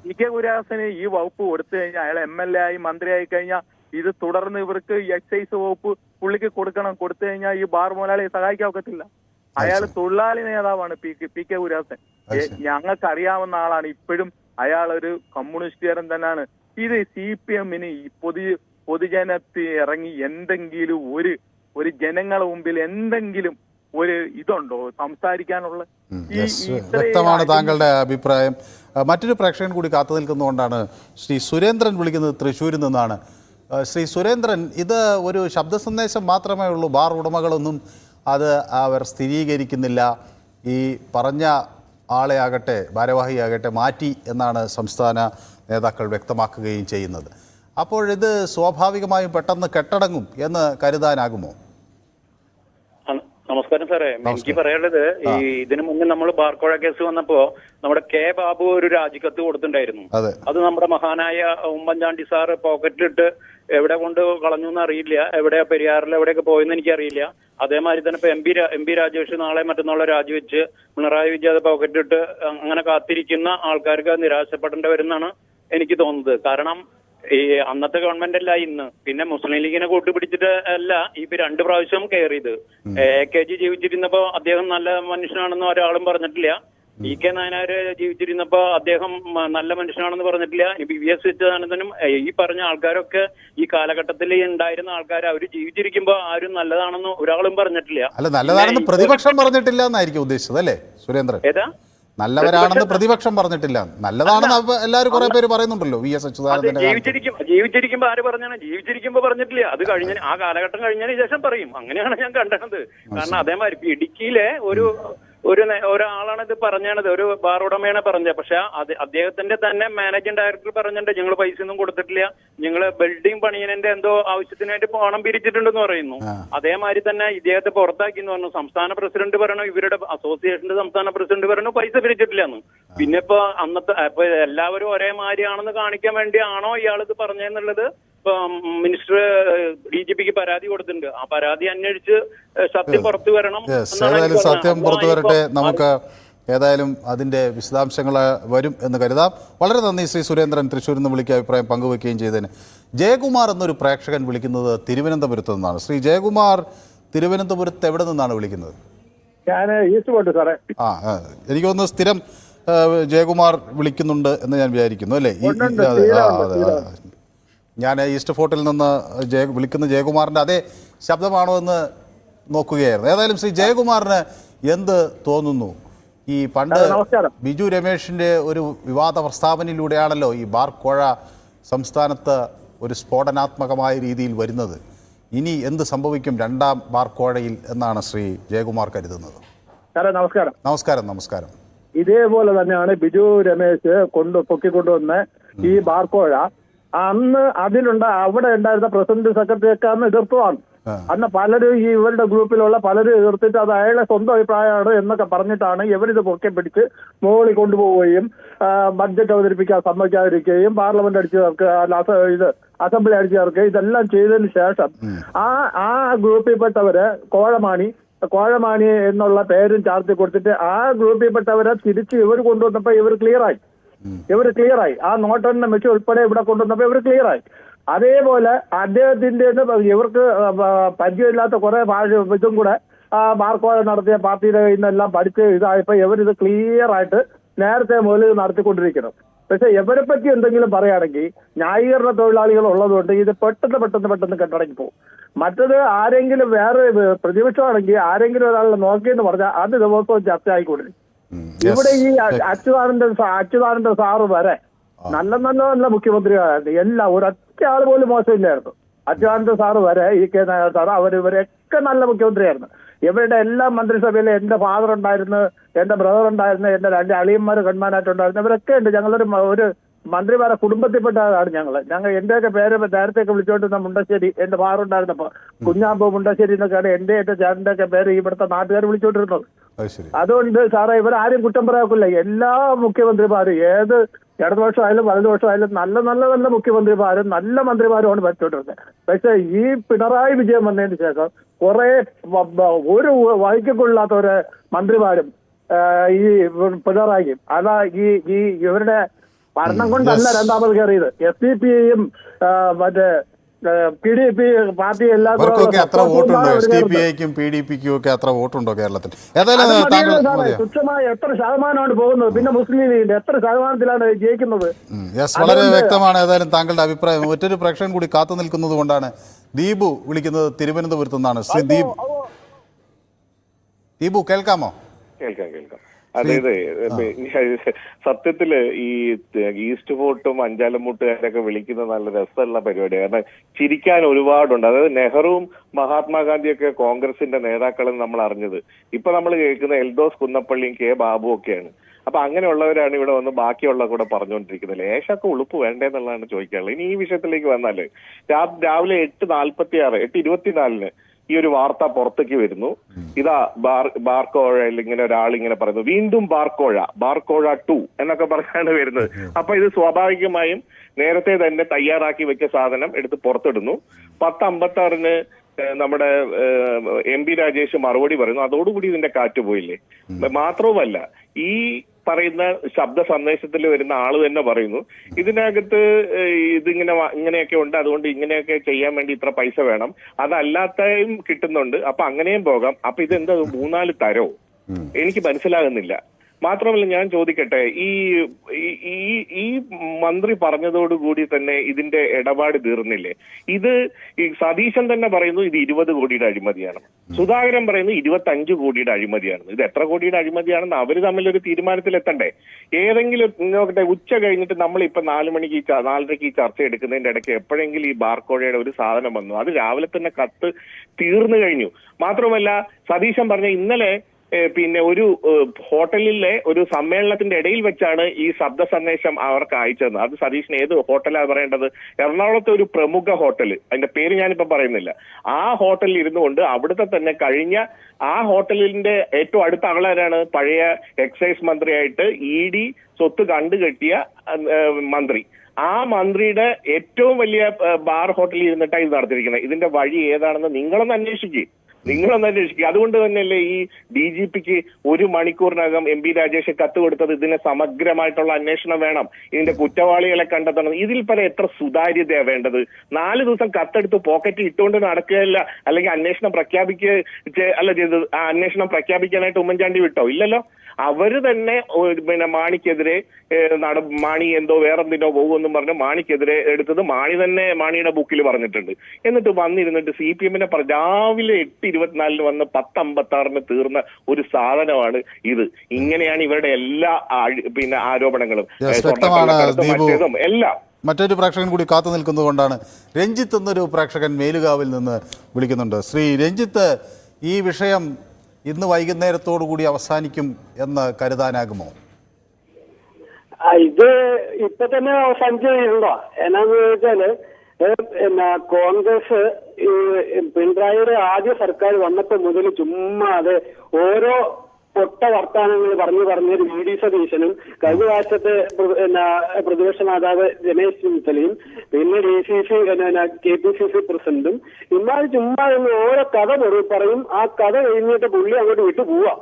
P.K. ഉരാസന് ഈ വകുപ്പ് കൊടുത്തു കഴിഞ്ഞാൽ അയാൾ MLA ആയി മന്ത്രിയായി കഴിഞ്ഞാൽ ഇത് തുടർന്ന് ഇവർക്ക് എക്സൈസ് വകുപ്പ് പുള്ളിക്ക് കൊടുത്തു കഴിഞ്ഞാൽ ഈ ബാർ മുതലാളിയെ സഹായിക്കാൻ ഒക്കത്തില്ല. അയാൾ തൊഴിലാളി നേതാവാണ് P.K. ഉരാസൻ. ഞങ്ങൾക്ക് അറിയാവുന്ന ആളാണ്. ഇപ്പോഴും അയാൾ ഒരു കമ്മ്യൂണിസ്റ്റുകാരൻ തന്നെയാണ്. ഇത് CPM-ന് ഈ പൊതുജനത്തിൽ ഇറങ്ങി എന്തെങ്കിലും ഒരു ജനങ്ങളുടെ മുമ്പിൽ എന്തെങ്കിലും ഒരു ഇതുണ്ടോ സംസാരിക്കാനുള്ള? വ്യക്തമാണ് താങ്കളുടെ അഭിപ്രായം. മറ്റൊരു പ്രേക്ഷകൻ കൂടി കാത്തു നിൽക്കുന്നതുകൊണ്ടാണ് ശ്രീ സുരേന്ദ്രൻ വിളിക്കുന്നത് തൃശ്ശൂരിൽ നിന്നാണ്. ശ്രീ സുരേന്ദ്രൻ, ഇത് ഒരു ശബ്ദ സന്ദേശം മാത്രമേ ഉള്ളൂ. ബാർ ഉടമകളൊന്നും അത് അവർ സ്ഥിരീകരിക്കുന്നില്ല. ഈ പറഞ്ഞ ആളെ ആകട്ടെ, ഭാരവാഹിയാകട്ടെ മാറ്റി എന്നാണ് സംസ്ഥാന നേതാക്കൾ വ്യക്തമാക്കുകയും ചെയ്യുന്നത്. അപ്പോഴിത് സ്വാഭാവികമായും പെട്ടെന്ന് കെട്ടടങ്ങും എന്ന് കരുതാനാകുമോ? നമസ്കാരം സാറേ. എനിക്ക് പറയാനുള്ളത്, ഇതിനു മുന്നേ നമ്മൾ ബാർക്കോഴ കേസ് വന്നപ്പോ നമ്മുടെ K. ബാബു ഒരു രാജിക്കത്ത് കൊടുത്തിട്ടുണ്ടായിരുന്നു. അത് നമ്മുടെ മഹാനായ ഉമ്മൻചാണ്ടി സാറ് പോക്കറ്റിലിട്ട് എവിടെ കൊണ്ട് കളഞ്ഞു എന്ന് അറിയില്ല. എവിടെയാ പെരിയാറിൽ എവിടെയൊക്കെ പോയെന്ന് എനിക്കറിയില്ല. അതേമാതിരി തന്നെ ഇപ്പൊ എം പി രാജേഷ് നാളെ മറ്റന്നാളെ രാജിവെച്ച് പിണറായി വിജയൻ പോക്കറ്റിലിട്ട് അങ്ങനെ കാത്തിരിക്കുന്ന ആൾക്കാർക്ക് നിരാശപ്പെടേണ്ടി വരുന്നാണ് എനിക്ക് തോന്നുന്നത്. കാരണം ഈ അന്നത്തെ ഗവൺമെന്റ് അല്ല ഇന്ന്. പിന്നെ മുസ്ലിം ലീഗിനെ കൂട്ടുപിടിച്ചിട്ട് അല്ല ഇപ്പൊ 2 പ്രാവശ്യം കയറിയത്. AK-ജി ജീവിച്ചിരുന്നപ്പോ അദ്ദേഹം നല്ല മനുഷ്യനാണെന്ന് ഒരാളും പറഞ്ഞിട്ടില്ല. PK നായനാര് ജീവിച്ചിരുന്നപ്പോ അദ്ദേഹം നല്ല മനുഷ്യനാണെന്ന് പറഞ്ഞിട്ടില്ല. VS അച്യുതാനന്ദനും ഈ പറഞ്ഞ ആൾക്കാരൊക്കെ ഈ കാലഘട്ടത്തിൽ ഉണ്ടായിരുന്ന ആൾക്കാർ അവര് ജീവിച്ചിരിക്കുമ്പോ ആരും നല്ലതാണെന്ന് ഒരാളും പറഞ്ഞിട്ടില്ല. അല്ല, നല്ലതാണെന്ന് പ്രതിപക്ഷം പറഞ്ഞിട്ടില്ല എന്നായിരിക്കും ഉദ്ദേശിച്ചത് അല്ലേ സുരേന്ദ്രൻ? ഏതാ നല്ലവരാണെന്ന് പ്രതിപക്ഷം പറഞ്ഞിട്ടില്ല, നല്ലതാണെന്ന് എല്ലാവരും കുറെ പേര് പറയുന്നുണ്ടല്ലോ. VS അച്യുതാനന്ദൻ ജീവിച്ചിരിക്കുമ്പോ ആര് പറഞ്ഞാണ്? ജീവിച്ചിരിക്കുമ്പോ പറഞ്ഞിട്ടില്ല. അത് കഴിഞ്ഞ ആ കാലഘട്ടം കഴിഞ്ഞതിന് ശേഷം പറയും. അങ്ങനെയാണ് ഞാൻ കണ്ടത്. കാരണം അതേമാതിരി ഇടുക്കിയിലെ ഒരാളാണ് ഇത് പറഞ്ഞത്, ഒരു ബാർ ഉടമയാണ് പറഞ്ഞത്. പക്ഷെ അദ്ദേഹത്തിന്റെ തന്നെ മാനേജിംഗ് ഡയറക്ടർ പറഞ്ഞിട്ടുണ്ട് ഞങ്ങൾ പൈസ ഒന്നും കൊടുത്തിട്ടില്ല, ഞങ്ങള് ബിൽഡിംഗ് പണിയതിന്റെ എന്തോ ആവശ്യത്തിനായിട്ട് പണം പിരിച്ചിട്ടുണ്ടെന്ന് പറയുന്നു. അതേമാതിരി തന്നെ ഇദ്ദേഹത്തെ പുറത്താക്കി എന്ന് പറഞ്ഞു. സംസ്ഥാന പ്രസിഡന്റ് പറയണു, ഇവരുടെ അസോസിയേഷന്റെ സംസ്ഥാന പ്രസിഡന്റ് പറയണു പൈസ പിരിച്ചിട്ടില്ലെന്ന്. പിന്നെ ഇപ്പൊ ഇപ്പൊ എല്ലാവരും ഒരേ മാതിരിയാണെന്ന് കാണിക്കാൻ വേണ്ടിയാണോ ഇയാളിത് പറഞ്ഞെന്നുള്ളത് മിനിസ്റ്റർ DGPക്ക് പരാതി കൊടുത്തിട്ടുണ്ട്. ആ പരാതി അന്വേഷിച്ച് സത്യം പുറത്തു വരണം. സത്യം പുറത്തു വരട്ടെ. നമുക്ക് ഏതായാലും അതിൻ്റെ വിശദാംശങ്ങൾ വരും എന്ന് കരുതാം. വളരെ നന്ദി ശ്രീ സുരേന്ദ്രൻ തൃശ്ശൂരിൽ നിന്ന് വിളിക്കുക അഭിപ്രായം പങ്കുവെക്കുകയും ചെയ്തതിന്. ജയകുമാർ എന്നൊരു പ്രേക്ഷകൻ വിളിക്കുന്നത് തിരുവനന്തപുരത്ത് നിന്നാണ്. ശ്രീ ജയകുമാർ, തിരുവനന്തപുരത്ത് എവിടെ നിന്നാണ് വിളിക്കുന്നത്? ഞാൻ ഈസ്റ്റ് പോട്ട് സാറേ. എനിക്ക് തോന്നുന്നു സ്ഥിരം ജയകുമാർ വിളിക്കുന്നുണ്ട് എന്ന് ഞാൻ വിചാരിക്കുന്നു അല്ലേ? ഞാൻ ഈസ്റ്റ് ഫോർട്ടിൽ നിന്ന് വിളിക്കുന്ന ജയകുമാറിൻ്റെ അതേ ശബ്ദമാണോ എന്ന് നോക്കുകയായിരുന്നു. ഏതായാലും ശ്രീ ജയകുമാറിന് എന്ത് തോന്നുന്നു? ഈ പണ്ട് ബിജു രമേശിൻ്റെ ഒരു വിവാദ പ്രസ്താവനയിലൂടെയാണല്ലോ ഈ ബാർ കോഴ സംസ്ഥാനത്ത് ഒരു സ്ഫോടനാത്മകമായ രീതിയിൽ വരുന്നത്. ഇനി എന്ത് സംഭവിക്കും രണ്ടാം ബാർ കോഴയിൽ എന്നാണ് ശ്രീ ജയകുമാർ കരുതുന്നത്? നമസ്കാരം. നമസ്കാരം. നമസ്കാരം. ഇതേപോലെ തന്നെയാണ് ബിജു രമേശ് പൊക്കിക്കൊണ്ടുവന്ന ഈ ബാർക്കോഴ. അന്ന് അവിടെ ഉണ്ടായിരുന്ന പ്രസിഡന്റ് സെക്രട്ടറിയൊക്കെ അന്ന് എതിർത്തതാണ്. അന്ന് പലരും ഈ ഇവരുടെ ഗ്രൂപ്പിലുള്ള പലരും എതിർത്തിട്ട് അത് അയാളുടെ സ്വന്തം അഭിപ്രായമാണ് എന്നൊക്കെ പറഞ്ഞിട്ടാണ് ഇവരിത് പൊക്കി പിടിച്ച് മുകളിൽ കൊണ്ടുപോവുകയും ബഡ്ജറ്റ് അവതരിപ്പിക്കാൻ സമ്മതിക്കാതിരിക്കുകയും പാർലമെന്റ് അടിച്ചു ചേർക്കുക, അസംബ്ലി അടിച്ചു ചേർക്കുക, ഇതെല്ലാം ചെയ്തതിന് ശേഷം ആ ഗ്രൂപ്പിൽപ്പെട്ടവര് കോഴമാണി എന്നുള്ള പേരും ചാർത്തി കൊടുത്തിട്ട് ആ ഗ്രൂപ്പിൽപ്പെട്ടവരെ തിരിച്ച് ഇവർ കൊണ്ടുവന്നപ്പോ ഇവർ ക്ലിയറായി. ആ നോട്ടെണ്ണ മെച്ച് ഉൾപ്പെടെ ഇവിടെ കൊണ്ടുവന്നപ്പോ ഇവർ ക്ലിയറായി. അതേപോലെ അദ്ദേഹത്തിന്റെ ഇവർക്ക് പരിചയമില്ലാത്ത കുറെ ഇതും കൂടെ ബാർക്കോഴ നടത്തിയ പാർട്ടിയുടെ ഇന്നെല്ലാം പഠിച്ച് ഇതായപ്പോ ഇവരിത് ക്ലിയറായിട്ട് നേരത്തെ മുതൽ നടത്തിക്കൊണ്ടിരിക്കണം. പക്ഷെ ഇവരെ പറ്റി എന്തെങ്കിലും പറയുകയാണെങ്കിൽ ന്യായീകരണ തൊഴിലാളികൾ ഉള്ളതുകൊണ്ട് ഇത് പെട്ടെന്ന് കെട്ടടങ്ങി പോകും. മറ്റത് ആരെങ്കിലും വേറെ പ്രതിപക്ഷമാണെങ്കിൽ ആരെങ്കിലും ഒരാളെ നോക്കിയെന്ന് പറഞ്ഞാൽ അത് ദിവസവും ചർച്ച ആയിക്കൊണ്ടിരിക്കും. ഇവിടെ ഈ അച്യുതാനന്ദൻ സാറ് വരെ നല്ല മുഖ്യമന്ത്രിയായിരുന്നു. എല്ലാം ഒരൊറ്റ ആൾ പോലും മോശമില്ലായിരുന്നു. അച്യുതാനന്ദൻ സാറ് വരെ കെ നായർ സാറ് ഇവരൊക്കെ നല്ല മുഖ്യമന്ത്രിയായിരുന്നു. ഇവരുടെ എല്ലാ മന്ത്രിസഭയിലും എന്റെ ഫാദർ ഉണ്ടായിരുന്നു, എന്റെ ബ്രദർ ഉണ്ടായിരുന്നു, എന്റെ 2 അളിയന്മാർ ഗൺമാനായിട്ടുണ്ടായിരുന്നു. ഇവരൊക്കെ ഉണ്ട്. ഞങ്ങളൊരു മന്ത്രിമാരെ കുടുംബത്തിൽപ്പെട്ടതാണ് ഞങ്ങൾ എന്റെയൊക്കെ പേര് നേരത്തെയൊക്കെ വിളിച്ചോണ്ടിരുന്ന മുണ്ടശ്ശേരി, എന്റെ ഫാദർ ഉണ്ടായിരുന്നപ്പോ കുഞ്ഞാമ്പോ മുണ്ടശ്ശേരി എന്നൊക്കെയാണ് എന്റെ ചേട്ടന്റെ ഒക്കെ പേര് ഇവിടുത്തെ നാട്ടുകാർ വിളിച്ചോണ്ടിരുന്നത്. അതുകൊണ്ട് സാറേ ഇവരാരും കുറ്റം പറയാക്കില്ല. എല്ലാ മുഖ്യമന്ത്രിമാരും ഏത് ഇടതുപക്ഷമായാലും വലതുപക്ഷമായാലും നല്ല മുഖ്യമന്ത്രിമാരും നല്ല മന്ത്രിമാരുമാണ് ഭരിച്ചോണ്ടിരുന്നത്. പക്ഷെ ഈ പിണറായി വിജയൻ വന്നതിന് ശേഷം കുറെ ഒരു വഹിക്കൊള്ളില്ലാത്ത ഒരു മന്ത്രിമാരും ഈ പിണറായിയും അതാ ഈ ഇവരുടെ ഭരണം കൊണ്ടല്ല രണ്ടാമത് കയറിയത്. SDPയും മറ്റേ PDP പാർട്ടി എല്ലാം എത്ര വോട്ടുണ്ടോ? SDPക്കും PDPക്കും ഒക്കെ എത്ര വോട്ടുണ്ടോ കേരളത്തിൽ? തുച്ഛമായ എത്ര ശതമാനമാണ് പോകുന്നത്? പിന്നെ മുസ്ലിം ലീഗിന്റെ എത്ര ശതമാനത്തിലാണ് ജയിക്കുന്നത്? വളരെ വ്യക്തമാണ്. ഏതായാലും താങ്കളുടെ അഭിപ്രായം. മറ്റൊരു പ്രേക്ഷകൻ കൂടി കാത്തു നിൽക്കുന്നത് കൊണ്ടാണ് ദീപു വിളിക്കുന്നത് തിരുവനന്തപുരത്ത് നിന്നാണ്. ശ്രീ ദീപു കേൾക്കാമോ? കേൾക്കാം. അതായത് സത്യത്തില് ഈ ഈസ്റ്റ് ഫോർട്ടും അഞ്ചാലമുട്ടുകാരൊക്കെ വിളിക്കുന്ന നല്ല രസമുള്ള പരിപാടിയാണ്. കാരണം ചിരിക്കാൻ ഒരുപാടുണ്ട്. അതായത് നെഹ്റുവും മഹാത്മാഗാന്ധിയൊക്കെ കോൺഗ്രസിന്റെ നേതാക്കളെന്ന് നമ്മൾ അറിഞ്ഞത് ഇപ്പൊ നമ്മൾ കേൾക്കുന്ന എൽദോസ് കുന്നപ്പള്ളിയും കെ ബാബു ഒക്കെയാണ്. അപ്പൊ അങ്ങനെയുള്ളവരാണ് ഇവിടെ വന്ന് ബാക്കിയുള്ള കൂടെ പറഞ്ഞുകൊണ്ടിരിക്കുന്നത്. ലേശൊക്കെ ഉളുപ്പ് വേണ്ടേന്നുള്ളതാണ് ചോദിക്കാനുള്ളത്. ഇനി ഈ വിഷയത്തിലേക്ക് വന്നാല് രാവിലെ 8:24 ഈ ഒരു വാർത്ത പുറത്തേക്ക് വരുന്നു. ഇതാ ബാർക്കോഴയിൽ ഇങ്ങനെ ഒരാളിങ്ങനെ പറയുന്നു, വീണ്ടും ബാർക്കോഴ 2 എന്നൊക്കെ പറഞ്ഞാണ് വരുന്നത്. അപ്പൊ ഇത് സ്വാഭാവികമായും നേരത്തെ തന്നെ തയ്യാറാക്കി വെച്ച സാധനം എടുത്ത് പുറത്തിടുന്നു. 10:56 നമ്മുടെ MP രാജേഷ് മറുപടി പറയുന്നു. അതോടുകൂടി ഇതിന്റെ കാറ്റ് പോയില്ലേ. മാത്രവുമല്ല ഈ പറയുന്ന ശബ്ദ സന്ദേശത്തിൽ വരുന്ന ആള് തന്നെ പറയുന്നു ഇതിനകത്ത് ഇങ്ങനെയൊക്കെ ഉണ്ട്, അതുകൊണ്ട് ഇങ്ങനെയൊക്കെ ചെയ്യാൻ വേണ്ടി ഇത്ര പൈസ വേണം, അതല്ലാത്തയും കിട്ടുന്നുണ്ട്, അപ്പൊ അങ്ങനെയും പോകാം. അപ്പൊ ഇതെന്താ 3-4 തരോ? എനിക്ക് മനസ്സിലാകുന്നില്ല. മാത്രമല്ല ഞാൻ ചോദിക്കട്ടെ, ഈ മന്ത്രി പറഞ്ഞതോടുകൂടി തന്നെ ഇതിന്റെ ഇടപാട് തീർന്നില്ലേ? ഈ സതീശൻ തന്നെ പറയുന്നു ഇത് 20 കോടിയുടെ അഴിമതിയാണ്. സുധാകരൻ പറയുന്നു 25 കോടിയുടെ അഴിമതിയാണ്. ഇത് എത്ര കോടിയുടെ അഴിമതിയാണെന്ന് അവര് തമ്മിലൊരു തീരുമാനത്തിലെത്തണ്ടേ? ഏതെങ്കിലും നോക്കട്ടെ, ഉച്ച കഴിഞ്ഞിട്ട് നമ്മളിപ്പോ 4:30 ഈ ചർച്ച എടുക്കുന്നതിന്റെ ഇടയ്ക്ക് എപ്പോഴെങ്കിലും ഈ ബാർക്കോഴയുടെ ഒരു സാധനം വന്നു, അത് രാവിലെ തന്നെ കത്ത് തീർന്നു കഴിഞ്ഞു. മാത്രമല്ല സതീശൻ പറഞ്ഞ ഇന്നലെ പിന്നെ ഒരു ഹോട്ടലിലെ ഒരു സമ്മേളനത്തിന്റെ ഇടയിൽ വെച്ചാണ് ഈ ശബ്ദ സന്ദേശം അവർക്ക് അയച്ചത്. അത് സതീഷിന് ഏത് ഹോട്ടലാണ് പറയേണ്ടത്? എറണാകുളത്തെ ഒരു പ്രമുഖ ഹോട്ടൽ, അതിന്റെ പേര് ഞാനിപ്പോ പറയുന്നില്ല, ആ ഹോട്ടലിൽ ഇരുന്നുകൊണ്ട് അവിടുത്തെ തന്നെ കഴിഞ്ഞ ആ ഹോട്ടലിന്റെ ഏറ്റവും അടുത്ത ആളാരാണ്? പഴയ എക്സൈസ് മന്ത്രിയായിട്ട് ED സ്വത്ത് കണ്ടുകെട്ടിയ മന്ത്രി. ആ മന്ത്രിയുടെ ഏറ്റവും വലിയ ബാർ ഹോട്ടലിൽ ഇരുന്നിട്ടാണ് ഇത് നടത്തിയിരിക്കുന്നത്. ഇതിന്റെ വഴി ഏതാണെന്ന് നിങ്ങളൊന്ന് അന്വേഷിക്കുക. അതുകൊണ്ട് തന്നെയല്ലേ ഈ DGPക്ക് 1 മണിക്കൂറിനകം MP രാജേഷ് കത്ത് കൊടുത്തത്? ഇതിന് സമഗ്രമായിട്ടുള്ള അന്വേഷണം വേണം, ഇതിന്റെ കുറ്റവാളികളെ കണ്ടെത്തണം. ഇതിൽ പല എത്ര സുതാര്യതയാണ് വേണ്ടത്? 4 ദിവസം കത്തെടുത്ത് പോക്കറ്റിൽ ഇട്ടുകൊണ്ട് നടക്കുകയല്ല, അല്ലെങ്കിൽ അന്വേഷണം ചെയ്തത്. ആ അന്വേഷണം പ്രഖ്യാപിക്കാനായിട്ട് ഉമ്മൻചാണ്ടി വിട്ടോ? ഇല്ലല്ലോ. അവര് തന്നെ പിന്നെ മാണിക്കെതിരെ മാണി എന്തോ വേറെന്തിനോ പോകുമെന്നും പറഞ്ഞ് മാണിക്കെതിരെ എടുത്തത് മാണിയുടെ ബുക്കിൽ പറഞ്ഞിട്ടുണ്ട്. എന്നിട്ട് വന്നിരുന്നിട്ട് CPM രാവിലെ 10:24 വന്ന് 10:56 തീർന്ന ഒരു സാധനമാണ് ഇത്. ഇങ്ങനെയാണ് ഇവരുടെ എല്ലാ പിന്നെ ആരോപണങ്ങളും മറ്റേതും എല്ലാം. മറ്റൊരു പ്രേക്ഷകൻ കൂടി കാത്തു നിൽക്കുന്നതുകൊണ്ടാണ് രഞ്ജിത്ത് എന്നൊരു പ്രേക്ഷകൻ മേലുകാവിൽ നിന്ന് വിളിക്കുന്നുണ്ട്. ശ്രീ രഞ്ജിത്ത്, ഈ വിഷയം ഇന്ന് വൈകുന്നേരത്തോടു കൂടി അവസാനിക്കും എന്ന് കരുതാനാകുമോ? ഇത് ഇപ്പൊ തന്നെ അവസാനിച്ചിട്ടുണ്ടോ? എന്നാന്ന് വെച്ചാല് കോൺഗ്രസ് പിണറായിയുടെ ആദ്യ സർക്കാർ വന്നപ്പോ മുതൽ ചുമ്മാ അത് ഓരോ പൊട്ട വർത്താനങ്ങൾ പറഞ്ഞ് വി ഡി സതീശനും കഴിഞ്ഞ പ്രാവശ്യത്തെ പ്രതിപക്ഷ നേതാവ് രമേശ് ചെന്നിത്തലയും പിന്നെ KPCC പ്രസിഡന്റും ഇമാര് ചുമ്മാ ഓരോ കഥ പറയും. ആ കഥ കഴിഞ്ഞിട്ട് പുള്ളി അങ്ങോട്ട് വിട്ടു പോവാ.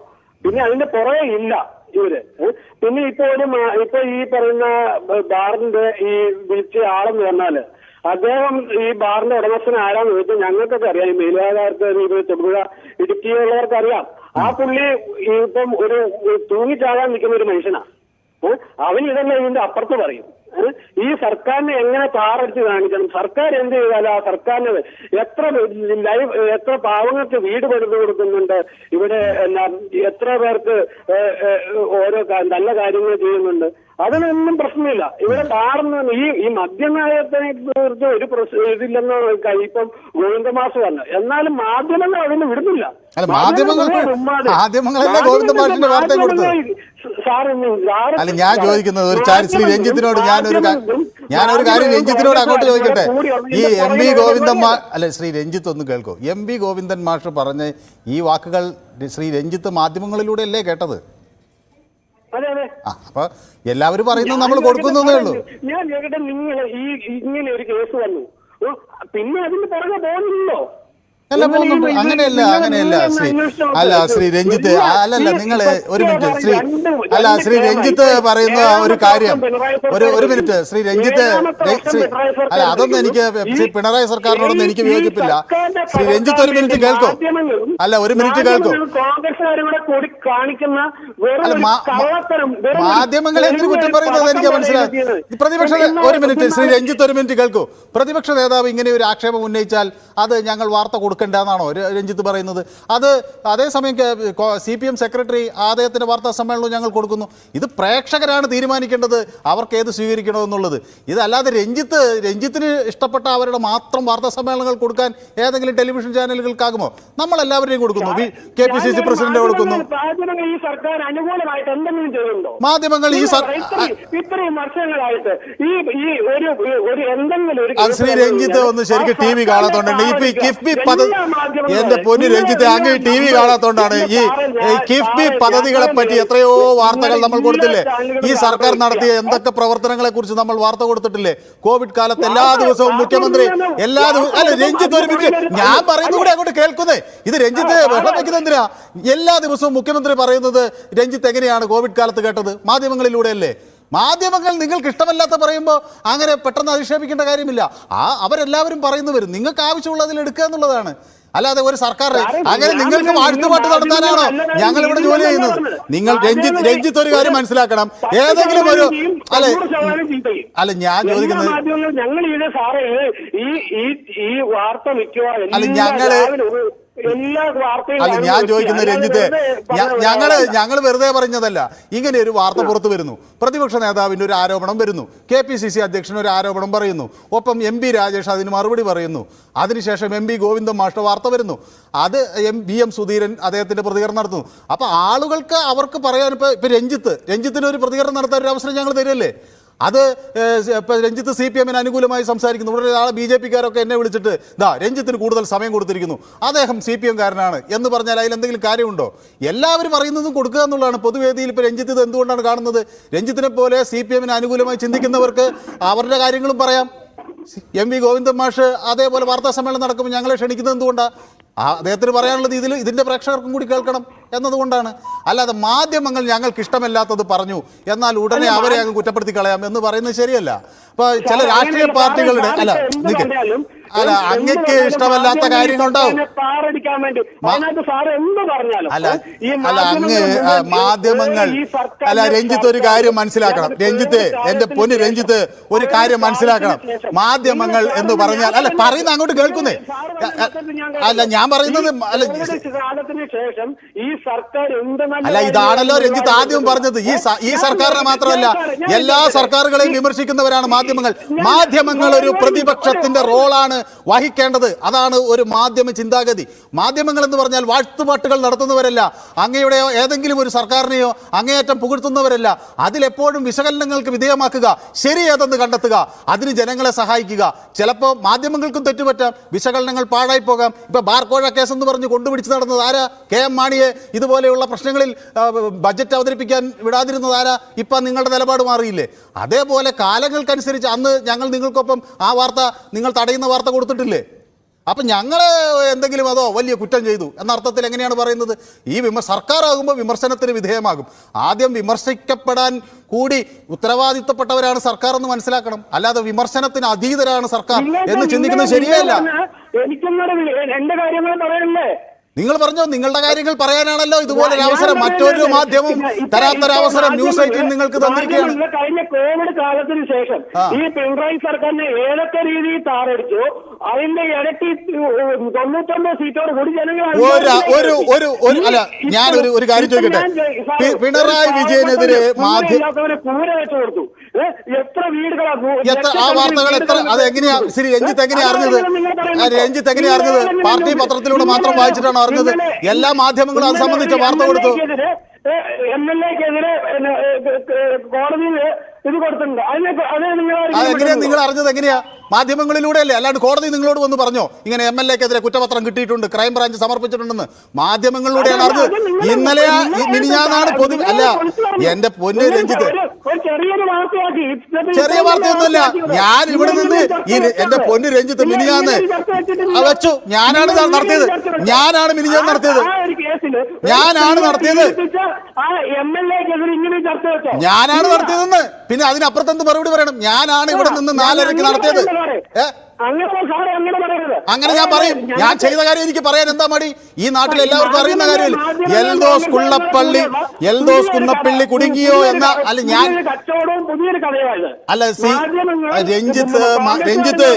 പിന്നെ അതിന്റെ പുറകെ ഇല്ല ഇവര്. പിന്നെ ഇപ്പൊ ഈ പറയുന്ന ബാറിന്റെ ഈ വിളിച്ച ആളെന്ന് പറഞ്ഞാല് അദ്ദേഹം ഈ ബാറിന്റെ ഉടമസ്ഥന് ആരാന്ന് ചോദിച്ചാൽ ഞങ്ങൾക്കൊക്കെ അറിയാം. ഈ മേലുകാർക്ക് തൊടുപുഴ ഇടുക്കിയുള്ളവർക്ക് അറിയാം. ആ പുള്ളി ഇപ്പം ഒരു തൂങ്ങിച്ചാകാൻ നിൽക്കുന്ന ഒരു മനുഷ്യനാ. അവൻ ഇതെല്ലാം ഇതിന്റെ അപ്പുറത്ത് പറയും. ഈ സർക്കാരിനെ എങ്ങനെ താറടിച്ച് കാണിക്കണം? സർക്കാർ എന്ത് ചെയ്താലും ആ സർക്കാരിന് എത്ര പാവങ്ങൾക്ക് വീട് പണിത് കൊടുക്കുന്നുണ്ട് ഇവിടെ, എത്ര പേർക്ക് ഓരോ നല്ല കാര്യങ്ങൾ ചെയ്യുന്നുണ്ട്. അതിനൊന്നും പ്രശ്നമില്ല. ഇവിടെ കാണുന്ന ഈ മദ്യനയത്തിനെ കുറിച്ച് ഒരു ഇതില്ലെന്ന് ഇപ്പം ഗോവിന്ദമാഷ് പറഞ്ഞു. എന്നാലും മാധ്യമങ്ങൾ അതിന് വിടുന്നില്ല. അല്ല, ഞാൻ ചോദിക്കുന്നത് ശ്രീ രഞ്ജിത്തിനോട് ഞാനൊരു കാര്യം രഞ്ജിത്തിനോട് അങ്ങോട്ട് ചോദിക്കട്ടെ. ഈ MP ഗോവിന്ദൻ ശ്രീ രഞ്ജിത്ത് ഒന്ന് കേൾക്കൂ. MP ഗോവിന്ദൻ മാഷ് പറഞ്ഞ ഈ വാക്കുകൾ ശ്രീ രഞ്ജിത്ത് മാധ്യമങ്ങളിലൂടെ അല്ലേ കേട്ടത്? അപ്പൊ എല്ലാവരും പറയുന്നത് നമ്മൾ കൊടുക്കുന്നേ ഉള്ളൂ. ഞാൻ കേട്ടെ, നിങ്ങൾ ഇങ്ങനെ ഒരു കേസ് വന്നു, പിന്നെ അതിന് പുറകെ പോകുന്നില്ലല്ലോ. അങ്ങനെയല്ല ശ്രീ രഞ്ജിത്ത്, നിങ്ങൾ ഒരു മിനിറ്റ് ശ്രീ രഞ്ജിത്ത് പറയുന്ന ഒരു കാര്യം, ഒരു മിനിറ്റ് ശ്രീ രഞ്ജിത്ത്, അതൊന്നും എനിക്ക് പിണറായി സർക്കാരിനോടൊന്നും എനിക്ക് വിയോജിപ്പില്ല. ശ്രീ രഞ്ജിത്ത് ഒരു മിനിറ്റ് കേൾക്കോ? ഒരു മിനിറ്റ് കേൾക്കോ? മാധ്യമങ്ങളെ എന്തിനു കുറ്റം പറയുന്നത് എനിക്ക് മനസ്സിലായി. പ്രതിപക്ഷ ഒരു മിനിറ്റ് ശ്രീ രഞ്ജിത്ത് ഒരു മിനിറ്റ് കേൾക്കൂ. പ്രതിപക്ഷ നേതാവ് ഇങ്ങനെ ഒരു ആക്ഷേപം ഉന്നയിച്ചാൽ അത് ഞങ്ങൾ വാർത്ത കൊടുക്കേണ്ടതെന്നാണോ രഞ്ജിത്ത് പറയുന്നത്? അത് അതേസമയം CPM സെക്രട്ടറി അദ്ദേഹത്തിന്റെ വാർത്താ സമ്മേളനവും ഞങ്ങൾ കൊടുക്കുന്നു. ഇത് പ്രേക്ഷകരാണ് തീരുമാനിക്കേണ്ടത് അവർക്ക് ഏത് സ്വീകരിക്കണമെന്നുള്ളത്. ഇതല്ലാതെ രഞ്ജിത്തിന് ഇഷ്ടപ്പെട്ട അവരുടെ മാത്രം വാർത്താ സമ്മേളനങ്ങൾ കൊടുക്കാൻ ഏതെങ്കിലും ടെലിവിഷൻ ചാനലുകൾക്കാകുമോ? നമ്മൾ എല്ലാവരെയും കൊടുക്കുന്നു. KPCC പ്രസിഡന്റ് കൊടുക്കുന്നു. മാധ്യമങ്ങൾ ഇത്രയും വർഷങ്ങളായിട്ട് ശ്രീ രഞ്ജിത്ത് ഒന്ന് ശരിക്കും TV കാണാത്തോണ്ടാണ് ഇപ്പൊ ഈ കിഫ്ബി പദ്ധതി. എന്റെ പൊന്നു രഞ്ജിത്ത്, അങ്ങ് TV കാണാത്തോണ്ടാണ്. ഈ കിഫ്ബി പദ്ധതികളെ പറ്റി എത്രയോ വാർത്തകൾ നമ്മൾ കൊടുത്തില്ലേ? ഈ സർക്കാർ നടത്തിയ എന്തൊക്കെ പ്രവർത്തനങ്ങളെ കുറിച്ച് നമ്മൾ വാർത്ത കൊടുത്തിട്ടില്ലേ? കോവിഡ് കാലത്ത് എല്ലാ ദിവസവും മുഖ്യമന്ത്രി രഞ്ജിത്ത് ഒരു മിനിറ്റ്, ഞാൻ പറയുന്നത് കൂടെ അങ്ങോട്ട് കേൾക്കുന്നേ. ഇത് രഞ്ജിത്ത് വെള്ളം വെക്കുന്നത് എന്തിനാ? എല്ലാ ദിവസവും മുഖ്യമന്ത്രി പറയുന്നത് രഞ്ജിത്ത് എങ്ങനെയാണ് കോവിഡ് കാലത്ത് കേട്ടത്? മാധ്യമങ്ങളിലൂടെയല്ലേ? മാധ്യമങ്ങൾ നിങ്ങൾക്ക് ഇഷ്ടമല്ലാത്ത പറയുമ്പോൾ അങ്ങനെ പെട്ടെന്ന് അധിക്ഷേപിക്കേണ്ട കാര്യമില്ല. അവരെല്ലാവരും പറയുന്നു വരും. നിങ്ങൾക്ക് ആവശ്യമുള്ളതിൽ എടുക്കുക എന്നുള്ളതാണ്. അല്ലാതെ ഒരു സർക്കാർ അങ്ങനെ നിങ്ങൾക്ക് വാഴ്ത്തുപാട്ട് നടത്താനാണോ ഞങ്ങൾ ഇവിടെ ജോലി ചെയ്യുന്നത്? നിങ്ങൾ രഞ്ജിത്ത് ഒരു കാര്യം മനസ്സിലാക്കണം. ഏതെങ്കിലും ഒരു ഞാൻ ചോദിക്കുന്നത് ഞാൻ ചോദിക്കുന്ന രഞ്ജിത്ത്, ഞങ്ങൾ വെറുതെ പറഞ്ഞതല്ല. ഇങ്ങനെ ഒരു വാർത്ത പുറത്തു വരുന്നു, പ്രതിപക്ഷ നേതാവിൻ്റെ ഒരു ആരോപണം വരുന്നു, KPCC അധ്യക്ഷൻ ഒരു ആരോപണം പറയുന്നു, ഒപ്പം MP രാജേഷ് അതിന് മറുപടി പറയുന്നു, അതിനുശേഷം MP ഗോവിന്ദൻ മാഷ്ട വാർത്ത വരുന്നു, അത് VM സുധീരൻ അദ്ദേഹത്തിന്റെ പ്രതികരണം നടത്തുന്നു. അപ്പൊ ആളുകൾക്ക് അവർക്ക് പറയാൻ ഇപ്പൊ രഞ്ജിത്തിന് ഒരു പ്രതികരണം നടത്താൻ ഒരു അവസരം ഞങ്ങൾ തരില്ലേ? അത് രഞ്ജിത്ത് CPM-ന് അനുകൂലമായി സംസാരിക്കുന്നു. ഉടനെ ആളെ BJP-കാരൊക്കെ എന്നെ വിളിച്ചിട്ട് രഞ്ജിത്തിന് കൂടുതൽ സമയം കൊടുത്തിരിക്കുന്നു, അദ്ദേഹം CPM-കാരനാണ് എന്ന് പറഞ്ഞാൽ അതിൽ എന്തെങ്കിലും കാര്യമുണ്ടോ? എല്ലാവരും പറയുന്നതും കൊടുക്കുക എന്നുള്ളതാണ്. പൊതുവേദിയിൽ ഇപ്പോൾ രഞ്ജിത്ത് ഇത് എന്തുകൊണ്ടാണ് കാണുന്നത്? രഞ്ജിത്തിനെ പോലെ CPM-ന് അനുകൂലമായി ചിന്തിക്കുന്നവർക്ക് അവരുടെ കാര്യങ്ങളും പറയാം. MP ഗോവിന്ദൻ മാഷ് അതേപോലെ വാർത്താ സമ്മേളനം നടക്കുമ്പോൾ ഞങ്ങളെ ക്ഷണിക്കുന്നത് എന്തുകൊണ്ടാണ്? അദ്ദേഹത്തിന് പറയാനുള്ളത് ഇതിന്റെ പ്രേക്ഷകർക്കും കൂടി കേൾക്കണം എന്നതുകൊണ്ടാണ്. അല്ലാതെ മാധ്യമങ്ങൾ ഞങ്ങൾക്ക് ഇഷ്ടമല്ലാത്തത് പറഞ്ഞു എന്നാൽ ഉടനെ അവരെ അങ്ങ് കുറ്റപ്പെടുത്തി കളയാം എന്ന് പറയുന്നത് ശരിയല്ല. അപ്പൊ ചില രാഷ്ട്രീയ പാർട്ടികളുടെ അല്ല, അങ്ങക്ക് ഇഷ്ടമല്ലാത്ത കാര്യങ്ങളുണ്ടാവും. താറടിക്കാൻ വേണ്ടി അതിനകത്ത് സാറ് എന്ത് പറഞ്ഞാലും അല്ല അങ്ങ് മാധ്യമങ്ങൾ അല്ല രഞ്ജിത്ത് ഒരു കാര്യം മനസ്സിലാക്കണം. രഞ്ജിത്ത്, എന്റെ പൊന്ന് രഞ്ജിത്ത്, ഒരു കാര്യം മനസ്സിലാക്കണം. മാധ്യമങ്ങൾ എന്ന് പറഞ്ഞാൽ അല്ല പറയുന്ന അങ്ങോട്ട് കേൾക്കുന്നേ. അല്ല ഞാൻ പറയുന്നത് കാലത്തിന് ശേഷം ഈ സർക്കാർ അല്ല ഇതാണല്ലോ രഞ്ജിത്ത് ആദ്യം പറഞ്ഞത്. ഈ സർക്കാരിനെ മാത്രമല്ല എല്ലാ സർക്കാരുകളെയും വിമർശിക്കുന്നവരാണ് മാധ്യമങ്ങൾ. മാധ്യമങ്ങൾ ഒരു പ്രതിപക്ഷത്തിന്റെ റോളാണ് വഹിക്കേണ്ടത്. അതാണ് ഒരു മാധ്യമ ചിന്താഗതി. മാധ്യമങ്ങൾ എന്ന് പറഞ്ഞാൽ വാഴ്ത്തുപാട്ടുകൾ നടത്തുന്നവരല്ല, അങ്ങയുടെ ഏതെങ്കിലും ഒരു സർക്കാരിനെയോ അങ്ങേയറ്റം പുകഴ്ത്തുന്നവരല്ല. അതിലെപ്പോഴും വിശകലനങ്ങൾക്ക് വിധേയമാക്കുക, ശരി ഏതെന്ന് കണ്ടെത്തുക, അതിന് ജനങ്ങളെ സഹായിക്കുക. ചിലപ്പോൾ മാധ്യമങ്ങൾക്കും തെറ്റുപറ്റാം, വിശകലനങ്ങൾ പാഴായി പോകാം. ഇപ്പൊ ബാർക്കോഴ കേസ് എന്ന് പറഞ്ഞ് കൊണ്ടുപിടിച്ച് നടന്നത് ആരാ? KM മാണിയെ ഇതുപോലെയുള്ള പ്രശ്നങ്ങളിൽ ബജറ്റ് അവതരിപ്പിക്കാൻ വിടാതിരുന്നത് ആരാ? ഇപ്പൊ നിങ്ങളുടെ നിലപാട് മാറിയില്ലേ? അതേപോലെ കാലങ്ങൾക്കനുസരിച്ച് അന്ന് ഞങ്ങൾ നിങ്ങൾക്കൊപ്പം ആ വാർത്ത നിങ്ങൾ തടയുന്ന വാർത്ത കൊടുത്തിട്ടില്ലേ? അപ്പം ഞങ്ങൾ എന്തെങ്കിലും അതോ വലിയ കുറ്റം ചെയ്തു എന്ന അർത്ഥത്തിൽ എങ്ങനെയാണ് പറയുന്നത്? ഈ സർക്കാരാകുമ്പോൾ വിമർശനത്തിന് വിധേയമാകും. ആദ്യം വിമർശിക്കപ്പെടാൻ കൂടി ഉത്തരവാദിത്തപ്പെട്ടവരാണ് സർക്കാർ എന്ന് മനസ്സിലാക്കണം. അല്ലാതെ വിമർശനത്തിന് അതീതരാണ് സർക്കാർ എന്ന് ചിന്തിക്കുന്നത് ശരിയല്ല. എന്റെ കാര്യങ്ങൾ പറയണല്ലേ? നിങ്ങൾ പറഞ്ഞോ, നിങ്ങളുടെ കാര്യങ്ങൾ പറയാനാണല്ലോ ഇതുപോലൊരു അവസരം മറ്റൊരു മാധ്യമവും തരാത്തൊരവസരം ന്യൂസ് 18 നിങ്ങൾക്ക് തന്നിരിക്കുകയാണ്. കഴിഞ്ഞ കോവിഡ് കാലത്തിന് ശേഷം ഈ പിണറായി സർക്കാരിനെ ഏതൊക്കെ രീതിയിൽ താറടിച്ചു അതിന്റെ ഇരട്ടി 99 സീറ്റോട് കൂടി ജനങ്ങൾ അല്ല ഞാൻ ഒരു കാര്യം ചോദിക്കട്ടെ. പിണറായി വിജയനെതിരെ കൂര വെച്ചു കൊടുത്തു. എത്ര വീടുകളാണ് ആ വാർത്തകൾ എത്ര അത് എങ്ങനെയാ ശ്രീ രഞ്ജിത്ത് എങ്ങനെയാ അറിഞ്ഞത്? രഞ്ജിത്ത് എങ്ങനെയാ അറിഞ്ഞത്? പാർട്ടി പത്രത്തിലൂടെ മാത്രം വായിച്ചിട്ടാണ് അറിഞ്ഞത്. എല്ലാ മാധ്യമങ്ങളും അത് സംബന്ധിച്ച വാർത്ത കൊടുത്തു. MLA-ക്കെതിരെ കോടതിയിൽ ഇത് കൊടുത്തിട്ടുണ്ട്. അതെങ്ങനെയാ നിങ്ങൾ അറിഞ്ഞത്? എങ്ങനെയാ? മാധ്യമങ്ങളിലൂടെയല്ലേ, അല്ലാണ്ട് കോടതി നിങ്ങളോട് വന്ന് പറഞ്ഞോ ഇങ്ങനെ MLA-ക്കെതിരെ കുറ്റപത്രം കിട്ടിയിട്ടുണ്ട്, ക്രൈംബ്രാഞ്ച് സമർപ്പിച്ചിട്ടുണ്ടെന്ന്? മാധ്യമങ്ങളിലൂടെയാണ് അറിഞ്ഞത്. ഇന്നലെ മിനിഞ്ഞാന്നാണ് പൊതു അല്ല എന്റെ പൊന്ന് രഞ്ജിത്ത്, ചെറിയ വാർത്തയൊന്നുമല്ല. ഞാൻ ഇവിടെ നിന്ന് എന്റെ പൊന്ന് രഞ്ജിത്ത് മിനിഞ്ഞാന്ന് വെച്ചു. ഞാനാണ് നടത്തിയത്. ഞാനാണ് മിനിഞ്ഞാന്ന് നടത്തിയത്. ഞാനാണ് നടത്തിയത്. ഞാനാണ് നടത്തിയതെന്ന്. പിന്നെ അതിനപ്പുറത്ത് എന്ത് മറുപടി പറയണം? ഞാനാണ് ഇവിടെ നിന്ന് 4:30 നടത്തിയത്. അങ്ങനെ ഞാൻ പറയും. ഞാൻ ചെയ്ത കാര്യം എനിക്ക് പറയാൻ എന്താ മടി? ഈ നാട്ടിൽ എല്ലാവർക്കും അറിയുന്ന കാര്യമില്ല. എൽദോസ് കുന്നപ്പള്ളി കുടുങ്ങിയോ എന്ന അല്ല ഞാൻ അല്ല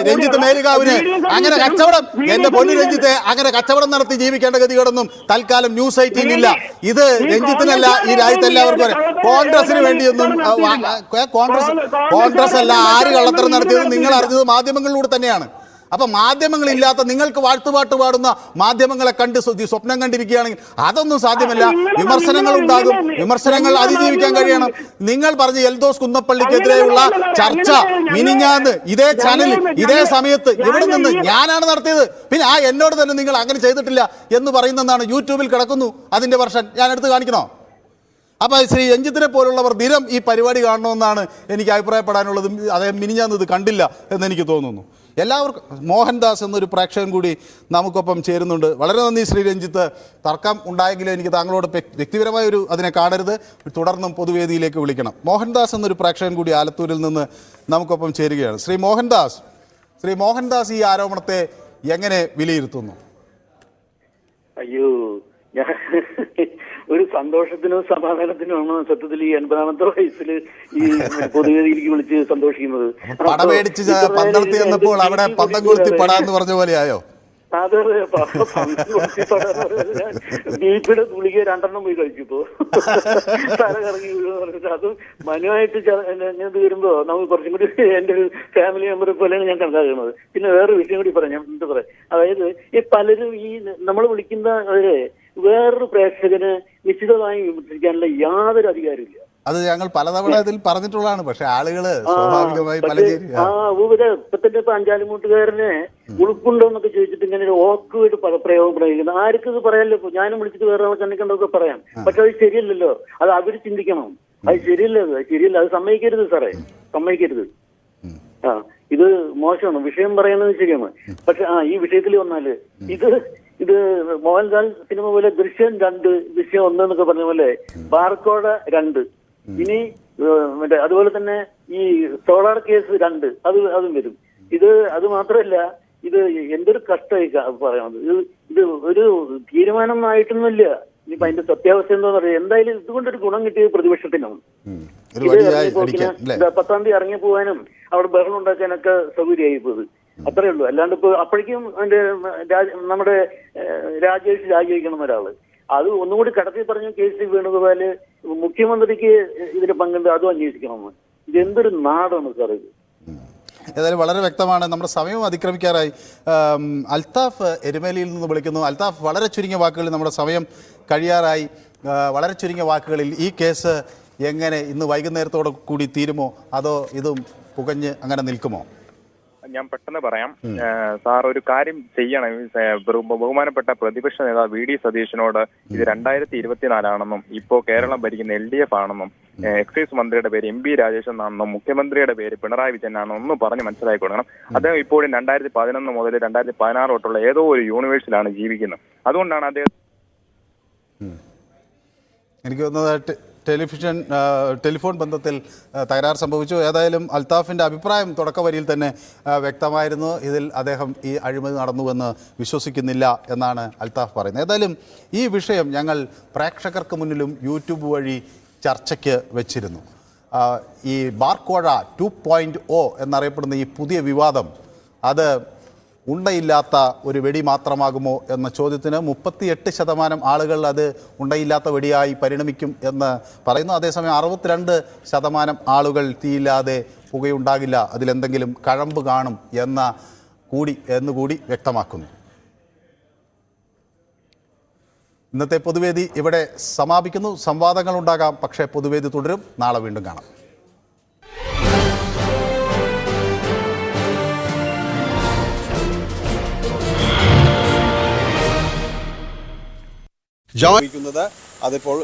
രഞ്ജിത്ത് മേലുകാവിന് അങ്ങനെ കച്ചവടം എന്റെ പൊന്നു രഞ്ജിത്തെ അങ്ങനെ കച്ചവടം നടത്തി ജീവിക്കേണ്ട ഗതികേടൊന്നും തൽക്കാലം ന്യൂസ് 18 ഇല്ല. ഇത് രഞ്ജിത്തിനല്ല, ഈ രാജ്യത്ത് എല്ലാവർക്കും അറിയാം. കോൺഗ്രസിന് വേണ്ടിയൊന്നും കോൺഗ്രസ് അല്ല ആര് കള്ളത്തരം നടത്തിയത് നിങ്ങൾ അറിഞ്ഞത് മാധ്യമങ്ങളിലൂടെ തന്നെയാണ്. അപ്പൊ മാധ്യമങ്ങളില്ലാത്ത നിങ്ങൾക്ക് വാഴ്ത്തുപാട്ട് പാടുന്ന മാധ്യമങ്ങളെ കണ്ട് സ്വപ്നം കണ്ടിരിക്കുകയാണെങ്കിൽ അതൊന്നും സാധ്യമല്ല. വിമർശനങ്ങൾ ഉണ്ടാകും, വിമർശനങ്ങൾ അതിജീവിക്കാൻ കഴിയണം. നിങ്ങൾ പറഞ്ഞ എൽദോസ് കുന്നപ്പള്ളിക്കെതിരെയുള്ള ചർച്ച മിനിഞ്ഞാന്ന് ഇതേ ചാനലിൽ ഇതേ സമയത്ത് ഇവിടെ നിന്ന് ഞാനാണ് നടത്തിയത്. പിന്നെ എന്നോട് തന്നെ നിങ്ങൾ അങ്ങനെ ചെയ്തിട്ടില്ല എന്ന് പറയുന്നതാണ് യൂട്യൂബിൽ കിടക്കുന്നു. അതിന്റെ വെർഷൻ ഞാൻ എടുത്ത് കാണിക്കണോ? അപ്പോൾ ശ്രീ രഞ്ജിത്തിനെ പോലുള്ളവർ ദിനം ഈ പരിപാടി കാണണമെന്നാണ് എനിക്ക് അഭിപ്രായപ്പെടാനുള്ളത്. അദ്ദേഹം മിനിഞ്ഞാന്ന് ഇത് കണ്ടില്ല എന്നെനിക്ക് തോന്നുന്നു. എല്ലാവർക്കും മോഹൻദാസ് എന്നൊരു പ്രേക്ഷകൻ കൂടി നമുക്കൊപ്പം ചേരുന്നുണ്ട്. വളരെ നന്ദി ശ്രീ രഞ്ജിത്ത്. തർക്കം ഉണ്ടായെങ്കിലും എനിക്ക് താങ്കളോട് വ്യക്തിപരമായ അതിനെ കാണരുത്. തുടർന്നും പൊതുവേദിയിലേക്ക് വിളിക്കണം. മോഹൻദാസ് എന്നൊരു പ്രേക്ഷകൻ കൂടി ആലത്തൂരിൽ നിന്ന് നമുക്കൊപ്പം ചേരുകയാണ്. ശ്രീ മോഹൻദാസ് ഈ ആരോപണത്തെ എങ്ങനെ വിലയിരുത്തുന്നു? അയ്യോ, ഞാൻ ഒരു സന്തോഷത്തിനോ സമാധാനത്തിനോ സത്യത്തിൽ ഈ 80ാമത്തെ വയസ്സിൽ ഈ പൊതുവേദിയിലേക്ക് വിളിച്ച് സന്തോഷിക്കുന്നത്. പടമേടിച്ച് പന്തളത്തി വന്നപ്പോൾ അവിടെ പന്തം കൊളുത്തി പടാന്ന് പറഞ്ഞ പോലെയായോ? അതെ, ബിപിയുടെ ഗുളിക 2 പോയി കഴിച്ചപ്പോ തല കറങ്ങി പറഞ്ഞിട്ട് അത് മനുവായിട്ട് ഇത് വരുമ്പോ നമുക്ക് കുറച്ചും കൂടി എന്റെ ഒരു ഫാമിലി മെമ്പറെ പോലെയാണ് ഞാൻ കണക്കാക്കുന്നത്. പിന്നെ വേറൊരു വിഷയം കൂടി പറയാം. ഞാൻ എന്താ പറയാം, അതായത് ഈ പലരും ഈ നമ്മൾ വിളിക്കുന്നവരെ വേറൊരു പ്രേക്ഷകന് നിശ്ചിതമായി വിമർശിക്കാനുള്ള യാതൊരു അധികാരമില്ല. അത് ഞങ്ങൾ പലതവണ ഇതിൽ പറഞ്ഞിട്ടുള്ളതാണ്. പക്ഷെ ആളുകള് സ്വാഭാവികമായി ഇപ്പൊ അഞ്ചാലുമൂട്ടുകാരനെ ഉളുപ്പുണ്ടോ എന്നൊക്കെ ചോദിച്ചിട്ട് ഇങ്ങനെ ഒരു ഓക്വേഡ് പ്രയോഗം പ്രയോഗിക്കുന്നത്. ആർക്കും ഇത് പറയാമല്ലോ. ഞാനും വിളിച്ചിട്ട് വേറെ കണ്ടിട്ടുണ്ടൊക്കെ പറയാം. പക്ഷെ അത് ശരിയല്ലല്ലോ. അത് അവര് ചിന്തിക്കണം. അത് ശരിയല്ല. അത് സമ്മതിക്കരുത് സാറേ, സമ്മതിക്കരുത്. ഇത് മോശമാണ്. വിഷയം പറയുന്നത് ശരിയാണ്. പക്ഷെ ഈ വിഷയത്തിൽ വന്നാല് ഇത് മോഹൻലാൽ സിനിമ പോലെ ദൃശ്യം 2 ദൃശ്യം 1 എന്നൊക്കെ പറഞ്ഞ പോലെ ബാർക്കോഴ 2, ഇനി മറ്റേ അതുപോലെ തന്നെ ഈ സോളാർ കേസ് 2 അതും വരും. അത് മാത്രമല്ല ഇത് എന്തൊരു കഷ്ടമായി പറയുന്നത്. ഇത് ഒരു തീരുമാനം ആയിട്ടൊന്നുമില്ല. ഇനിയിപ്പോ അതിന്റെ സത്യാവസ്ഥ എന്താന്ന് പറയാം. എന്തായാലും ഇതുകൊണ്ടൊരു ഗുണം കിട്ടിയത് പ്രതിപക്ഷത്തിനാണ്. ഇത് 10-ാം തീയതി ഇറങ്ങി പോകാനും അവിടെ ബഹളം ഉണ്ടാക്കാനൊക്കെ സൗകര്യമായി പോയത്. അത്രേ ഉള്ളൂ. അല്ലാണ്ട് ഇപ്പൊ അപ്പോഴേക്കും നമ്മുടെ രാജേഷ് രാജിവെക്കണം ഒരാള്. അത് ഒന്നുകൂടി കടത്തി പറഞ്ഞു KC വേണുഗോപാല് മുഖ്യമന്ത്രിക്ക് ഇതിന് പങ്കുണ്ട്, അതും അന്വേഷിക്കണമെന്ന്. ഇത് എന്തൊരു നാടാണ് സാർ ഇത്. ഏതായാലും വളരെ വ്യക്തമാണ്. നമ്മുടെ സമയം അതിക്രമിക്കാറായി. അൽത്താഫ് എരുമേലിയിൽ നിന്ന് വിളിക്കുന്നു. അൽത്താഫ്, വളരെ ചുരുങ്ങിയ വാക്കുകളിൽ നമ്മുടെ സമയം കഴിയാറായി. വളരെ ചുരുങ്ങിയ വാക്കുകളിൽ ഈ കേസ് എങ്ങനെ ഇന്ന് വൈകുന്നേരത്തോടെ കൂടി തീരുമോ, അതോ ഇതും പുകഞ്ഞ് അങ്ങനെ നിൽക്കുമോ? ഞാൻ പെട്ടെന്ന് പറയാം സാർ. ഒരു കാര്യം ചെയ്യണം. ബഹുമാനപ്പെട്ട പ്രതിപക്ഷ നേതാവ് VD സതീശനോട് ഇത് 2024 ഇപ്പോ കേരളം ഭരിക്കുന്ന LDF ആണെന്നും എക്സൈസ് മന്ത്രിയുടെ പേര് MP രാജേഷ് എന്നാണെന്നും മുഖ്യമന്ത്രിയുടെ പേര് പിണറായി വിജയൻ ആണെന്നും ഒന്ന് പറഞ്ഞ് മനസ്സിലാക്കി കൊടുക്കണം. അദ്ദേഹം ഇപ്പോഴും 2011 മുതൽ 2016 തൊട്ടുള്ള ഏതോ ഒരു യൂണിവേഴ്സിലാണ് ജീവിക്കുന്നത്. അതുകൊണ്ടാണ് അദ്ദേഹം എനിക്ക് തോന്നുന്നത് ടെലിഫോൺ ബന്ധത്തിൽ തകരാർ സംഭവിച്ചു. ഏതായാലും അൽത്താഫിൻ്റെ അഭിപ്രായം തുടക്കവരിയിൽ തന്നെ വ്യക്തമായിരുന്നു. ഇതിൽ അദ്ദേഹം ഈ അഴിമതി നടന്നുവെന്ന് വിശ്വസിക്കുന്നില്ല എന്നാണ് അൽത്താഫ് പറയുന്നത്. ഏതായാലും ഈ വിഷയം ഞങ്ങൾ പ്രേക്ഷകർക്ക് മുന്നിലും യൂട്യൂബ് വഴി ചർച്ചയ്ക്ക് വെച്ചിരുന്നു. ഈ ബാർക്കോഴ 2.0 എന്നറിയപ്പെടുന്ന ഈ പുതിയ വിവാദം അത് ഉണ്ടയില്ലാത്ത ഒരു വെടി മാത്രമാകുമോ എന്ന ചോദ്യത്തിന് 38% ആളുകൾ അത് ഉണ്ടയില്ലാത്ത വെടിയായി പരിണമിക്കും എന്ന് പറയുന്നു. അതേസമയം 62% ആളുകൾ തീയില്ലാതെ പുകയുണ്ടാകില്ല, അതിലെന്തെങ്കിലും കഴമ്പ് കാണും എന്നുകൂടി വ്യക്തമാക്കുന്നു. ഇന്നത്തെ പൊതുവേദി ഇവിടെ സമാപിക്കുന്നു. സംവാദങ്ങളുണ്ടാകാം, പക്ഷേ പൊതുവേദി തുടരും. നാളെ വീണ്ടും കാണാം. അതിപ്പോൾ